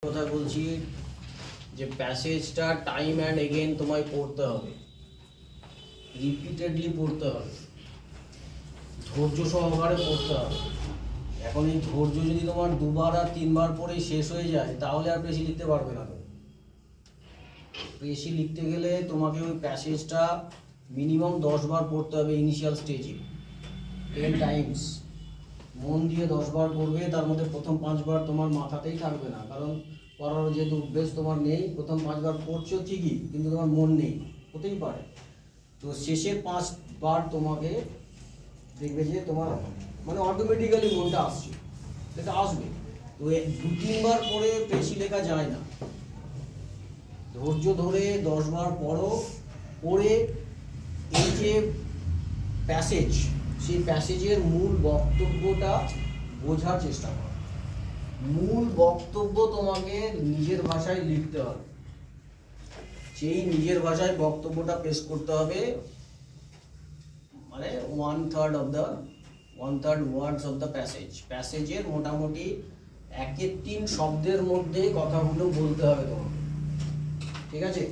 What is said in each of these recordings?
কথা বলছি যে প্যাসেজটা টাইম অ্যান্ড এগেন তোমায় পড়তে হবে, রিপিটেডলি পড়তে হবে, ধৈর্য সহকারে পড়তে হবে। এখন এই ধৈর্য যদি তোমার দুবার আর তিনবার পরেই শেষ হয়ে যায় তাহলে আর বেশি লিখতে পারবে না। বেশি লিখতে গেলে তোমাকে ওই প্যাসেজটা মিনিমাম 10 বার পড়তে হবে ইনিশিয়াল স্টেজে, 10 টাইমস মন দিয়ে 10 বার পড়বে। তার মধ্যে প্রথম 5 বার তোমার মাথাতেই থাকবে না, কারণ পড়ার যেহেতু অভ্যেস তোমার নেই। প্রথম 5 বার পড়ছো ঠিকই, কিন্তু তোমার মন নেই, হতেই পারে। তো শেষের 5 বার তোমাকে দেখবে যে তোমার মানে অটোমেটিক্যালি মনটা আসছে, এটা আসবে। তো 2-3 বার পরে বেশি লেখা যায় না। ধৈর্য ধরে 10 বার পড়ো, পড়ে এই যে প্যাসেজ, সেই প্যাসেজের মূল বক্তব্যটা বোঝার চেষ্টা করো। মূল বক্তব্য তোমাকে নিজের ভাষায় লিখতে হবে, সেই নিজের ভাষায় বক্তব্যটা পেশ করতে হবে। মানে 1/3 ওয়ার্ডস অফ দ্য প্যাসেজের মোটামুটি 1-3 শব্দের মধ্যে কথাগুলো বলতে হবে তোমাকে, ঠিক আছে?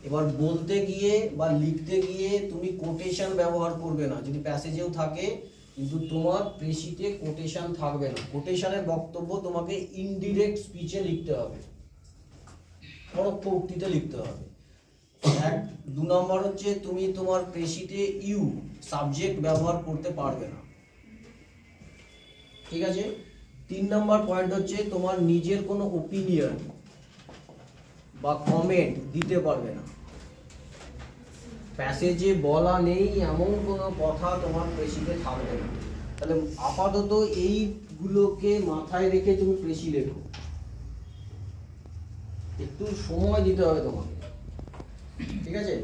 এবার বলতে গিয়ে বা লিখতে গিয়ে তুমি কোটেশন ব্যবহার করবে না, যদি প্যাসেজেও থাকে, কিন্তু তোমার প্রেসিতে কোটেশন থাকবে না। কোটেশনের বক্তব্য তোমাকে ইনডিরেক্ট স্পিচে লিখতে হবে, পরোক্ষ উক্তিতে লিখতে হবে। 2 নম্বর হচ্ছে তুমি তোমার প্রেসিতে ইউ সাবজেক্ট ব্যবহার করতে পারবে না, ঠিক আছে? 3 নম্বর পয়েন্ট হচ্ছে তোমার নিজের কোনো ওপিনিয়ন বা কমেন্ট দিতে পারবে না। প্যাসেজে বলা নেই এমন কোনো কথা তোমার প্রেসিতে থাকবে না। তাহলে আপাতত এইগুলোকে মাথায় রেখে তুমি প্রেসি লেখো, একটু সময় দিতে হবে তোমাকে, ঠিক আছে?